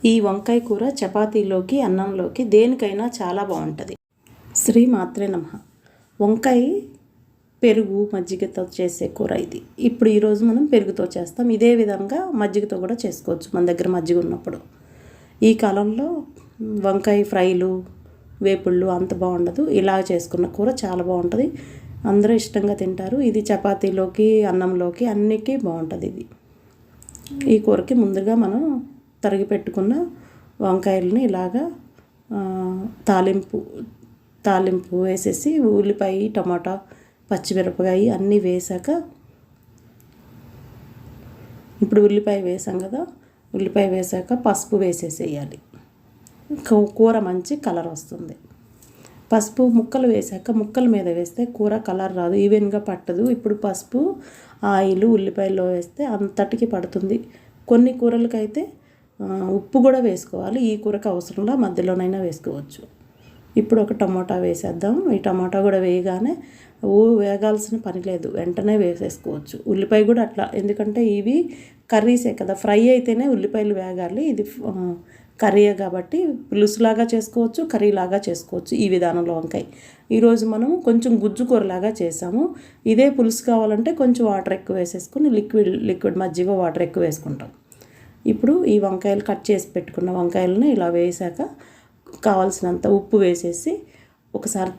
ఈ వంకాయ కూర చపాతీలోకి అన్నంలోకి దేనికైనా చాలా బాగుంటుంది. శ్రీ మాత్రే నమః. వంకాయ పెరుగు మజ్జిగతో చేసే కూర ఇది. ఇప్పుడు ఈరోజు మనం పెరుగుతో చేస్తాం. ఇదే విధంగా మజ్జిగతో కూడా చేసుకోవచ్చు మన దగ్గర మజ్జిగ ఉన్నప్పుడు. ఈ కాలంలో వంకాయ ఫ్రైలు వేపుళ్ళు అంత బాగుండదు. ఇలా చేసుకున్న కూర చాలా బాగుంటుంది. అందరూ ఇష్టంగా తింటారు. ఇది చపాతీలోకి అన్నంలోకి అన్నిటికీ బాగుంటుంది. ఇది ఈ కూరకి ముందుగా మనం తరిగి పెట్టుకున్న వంకాయలని ఇలాగా తాలింపు వేసేసి ఉల్లిపాయ టమాటా పచ్చిమిరపకాయ అన్నీ వేసాక, ఇప్పుడు ఉల్లిపాయ వేసాం కదా, ఉల్లిపాయ వేసాక పసుపు వేసేసేయాలి. కూర మంచి కలర్ వస్తుంది. పసుపు ముక్కలు వేసాక ముక్కల మీద వేస్తే కూర కలర్ రాదు, ఈవెన్గా పట్టదు. ఇప్పుడు పసుపు ఆయిల్ ఉల్లిపాయలో వేస్తే అంతటికి పడుతుంది. కొన్ని కూరలకైతే ఉప్పు కూడా వేసుకోవాలి. ఈ కూరకు అవసరంలో మధ్యలోనైనా వేసుకోవచ్చు. ఇప్పుడు ఒక టమాటా వేసేద్దాం. ఈ టమాటా కూడా వేయగానే వేగాల్సిన పని లేదు, వెంటనే వేసేసుకోవచ్చు. ఉల్లిపాయ కూడా అట్లా, ఎందుకంటే ఇవి కర్రీసే కదా, ఫ్రై అయితేనే ఉల్లిపాయలు వేగాలి. ఇది కర్రీయే కాబట్టి పులుసులాగా చేసుకోవచ్చు, కర్రీలాగా చేసుకోవచ్చు. ఈ విధానంలో వంకాయ ఈరోజు మనం కొంచెం గుజ్జు కూరలాగా చేసాము. ఇదే పులుసు కావాలంటే కొంచెం వాటర్ ఎక్కువ వేసేసుకుని లిక్విడ్ మజ్జిగ వాటర్ ఎక్కువ వేసుకుంటాం. ఇప్పుడు ఈ వంకాయలు కట్ చేసి పెట్టుకున్న వంకాయలను ఇలా వేసాక కావాల్సినంత ఉప్పు వేసేసి ఒకసారి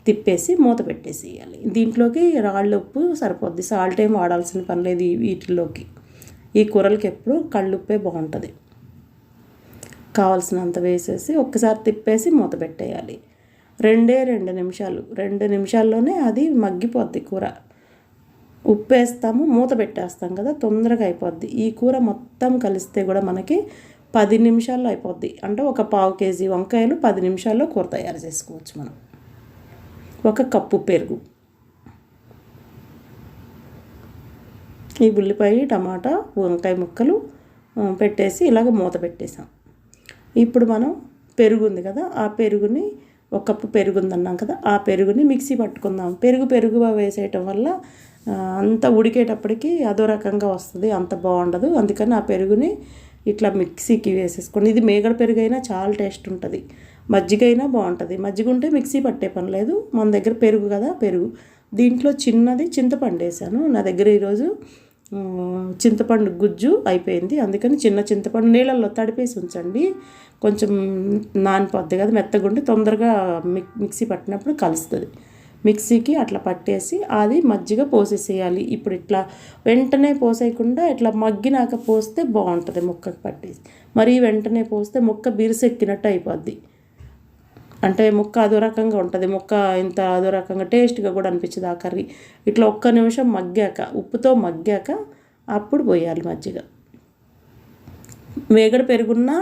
తిప్పేసి మూత పెట్టేసేయాలి. దీంట్లోకి రాళ్ళ ఉప్పు సరిపోద్ది, సాల్ట్ ఏం వాడాల్సిన పని లేదు. వీటిల్లోకి ఈ కూరలకి ఎప్పుడు కళ్ళుప్పే బాగుంటుంది. కావాల్సినంత వేసేసి ఒక్కసారి తిప్పేసి మూత పెట్టేయాలి. 2 నిమిషాలు, 2 నిమిషాల్లోనే అది మగ్గిపోద్ది కూర. ఉప్పు వేస్తాము, మూత పెట్టేస్తాం కదా, తొందరగా అయిపోద్ది. ఈ కూర మొత్తం కలిస్తే కూడా మనకి 10 నిమిషాల్లో అయిపోద్ది. అంటే ఒక పావు కేజీ వంకాయలు 10 నిమిషాల్లో కూర తయారు చేసుకోవచ్చు మనం. ఒక కప్పు పెరుగు, ఈ ఉల్లిపాయ టమాటా వంకాయ ముక్కలు పెట్టేసి ఇలాగ మూత పెట్టేసాం. ఇప్పుడు మనం పెరుగు ఉంది కదా, ఆ పెరుగుని ఒక కప్పు పెరుగు ఉందన్నాం కదా, ఆ పెరుగుని మిక్సీ పట్టుకుందాం. పెరుగు వేసేయటం వల్ల అంత ఉడికేటప్పటికి అదో రకంగా వస్తుంది, అంత బాగుండదు. అందుకని ఆ పెరుగుని ఇట్లా మిక్సీకి వేసేసుకోండి. ఇది మేగడ పెరుగు అయినా చాలా టేస్ట్ ఉంటుంది, మజ్జిగ అయినా బాగుంటుంది. మజ్జిగ ఉంటే మిక్సీ పట్టే పని లేదు, మన దగ్గర పెరుగు కదా, పెరుగు. దీంట్లో చిన్నది చింతపండు వేసాను. నా దగ్గర ఈరోజు చింతపండు గుజ్జు అయిపోయింది, అందుకని చిన్న చింతపండు నీళ్ళల్లో తడిపేసి ఉంచండి. కొంచెం నానిపోద్ది కదా, మెత్తగుండి తొందరగా మిక్సీ పట్టినప్పుడు కలుస్తుంది. మిక్సీకి అట్లా పట్టేసి అది మజ్జిగ పోసేసేయాలి. ఇప్పుడు ఇట్లా వెంటనే పోసేయకుండా ఇట్లా మగ్గినాక పోస్తే బాగుంటుంది ముక్కకు పట్టేసి. మరీ వెంటనే పోస్తే ముక్క బిరుసెక్కినట్టు అయిపోద్ది, అంటే ముక్క అదో రకంగా ఉంటుంది. ముక్క ఇంత అదో రకంగా టేస్ట్గా కూడా అనిపించదు ఆ కర్రీ. ఇట్లా 1 నిమిషం మగ్గాక, ఉప్పుతో మగ్గాక అప్పుడు పోయాలి మజ్జిగ. మేగడ పెరుగున్నా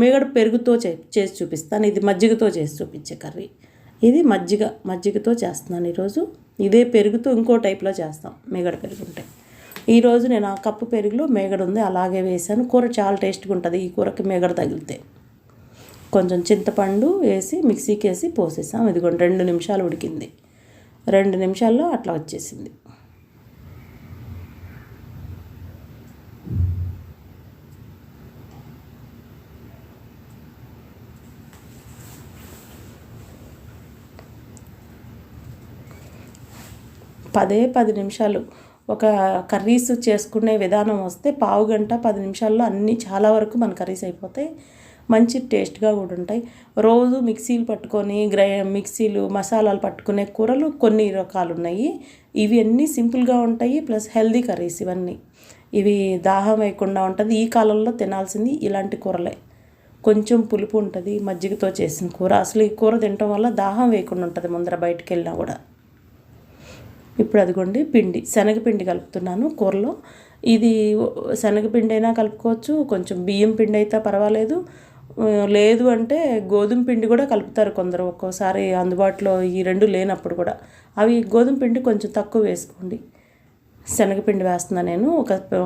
మేగడ పెరుగుతో చేసి చూపిస్తాను. ఇది మజ్జిగతో చేసి చూపించే కర్రీ. ఇది మజ్జిగతో చేస్తున్నాను ఈరోజు. ఇదే పెరుగుతో ఇంకో టైప్లో చేస్తాం మేగడ పెరుగు ఉంటే. ఈరోజు నేను ఆ కప్పు పెరుగులో మేగడ ఉంది అలాగే వేసాను. కూర చాలా టేస్ట్గా ఉంటుంది ఈ కూరకి మేగడ తగిలితే. కొంచెం చింతపండు వేసి మిక్సీకి వేసి పోసేసాం. ఇదిగోండి 2 నిమిషాలు ఉడికింది. 2 నిమిషాల్లో అట్లా వచ్చేసింది. పదే 10 నిమిషాలు ఒక కర్రీస్ చేసుకునే విధానం వస్తే పావు గంట 10 నిమిషాల్లో అన్నీ చాలా వరకు మన కర్రీస్ అయిపోతాయి. మంచి టేస్ట్గా కూడా ఉంటాయి. రోజు మిక్సీలు పట్టుకొని మిక్సీలు మసాలాలు పట్టుకునే కూరలు కొన్ని రకాలు ఉన్నాయి. ఇవి అన్నీ సింపుల్గా ఉంటాయి, ప్లస్ హెల్దీ కర్రీస్ ఇవన్నీ. ఇవి దాహం వేయకుండా ఉంటుంది. ఈ కాలంలో తినాల్సింది ఇలాంటి కూరలే. కొంచెం పులుపు ఉంటుంది మజ్జిగతో చేసిన కూర. అసలు ఈ కూర తినటం వల్ల దాహం వేయకుండా ఉంటుంది ముందర బయటికి వెళ్ళినా కూడా. ఇప్పుడు అదిగోండి శనగపిండి కలుపుతున్నాను కూరలో. ఇది శనగపిండి అయినా కలుపుకోవచ్చు, కొంచెం బియ్యం పిండి అయితే పర్వాలేదు. లేదు అంటే గోధుమ పిండి కూడా కలుపుతారు కొందరు, ఒక్కోసారి అందుబాటులో ఈ 2 లేనప్పుడు కూడా. అవి గోధుమ పిండి కొంచెం తక్కువ వేసుకోండి. శనగపిండి వేస్తున్నాను నేను.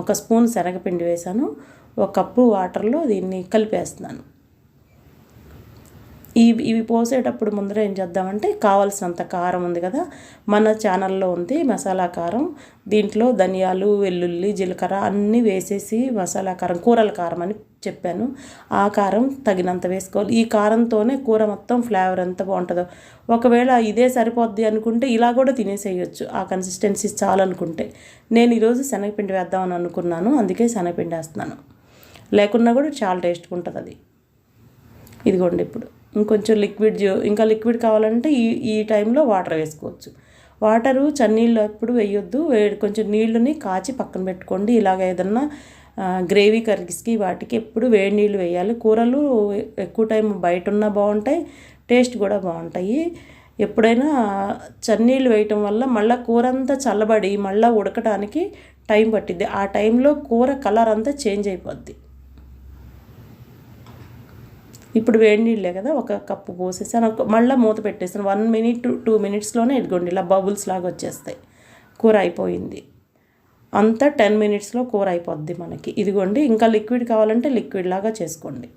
ఒక స్పూన్ శనగపిండి వేసాను. 1 కప్పు వాటర్లో దీన్ని కలిపేస్తున్నాను. ఇవి పోసేటప్పుడు ముందర ఏం చేద్దామంటే కావాల్సినంత కారం ఉంది కదా, మన ఛానల్లో ఉంది మసాలా కారం. దీంట్లో ధనియాలు, వెల్లుల్లి, జీలకర్ర అన్నీ వేసేసి మసాలా కారం, కూరల కారం అని చెప్పాను. ఆ కారం తగినంత వేసుకోవాలి. ఈ కారంతోనే కూర మొత్తం ఫ్లేవర్ ఎంత బాగుంటుందో. ఒకవేళ ఇదే సరిపోద్ది అనుకుంటే ఇలా కూడా తినేసేయచ్చు, ఆ కన్సిస్టెన్సీ చాలనుకుంటే. నేను ఈరోజు శనగపిండి వేద్దామని అనుకున్నాను, అందుకే శనగపిండి వేస్తున్నాను. లేకున్నా కూడా చాలా టేస్ట్గా ఉంటుంది అది. ఇదిగోండి, ఇప్పుడు ఇంకొంచెం ఇంకా లిక్విడ్ కావాలంటే ఈ టైంలో వాటర్ వేసుకోవచ్చు. వాటరు చన్నీళ్ళు ఎప్పుడు వేయొద్దు, కొంచెం నీళ్ళని కాచి పక్కన పెట్టుకోండి. ఇలాగ ఏదన్నా గ్రేవీ కర్రీస్కి వాటికి ఎప్పుడు వేడి నీళ్ళు వేయాలి. కూరలు ఎక్కువ టైం బయట ఉన్నా బాగుంటాయి, టేస్ట్ కూడా బాగుంటాయి. ఎప్పుడైనా చన్నీళ్ళు వేయటం వల్ల మళ్ళీ కూర అంతా చల్లబడి మళ్ళీ ఉడకటానికి టైం పట్టిద్ది. ఆ టైంలో కూర కలర్ అంతా చేంజ్ అయిపోద్ది. ఇప్పుడు వేడి నీళ్ళే కదా, ఒక కప్పు పోసేసాను, మళ్ళీ మూత పెట్టేసాను. 1 minute to 2 minutesలోనే ఇదిగోండి ఇలా బబుల్స్ లాగా వచ్చేస్తాయి. కూర అయిపోయింది. అంతా 10 minutesలో కూర అయిపోద్ది మనకి. ఇదిగోండి, ఇంకా లిక్విడ్ కావాలంటే లిక్విడ్ లాగా చేసుకోండి.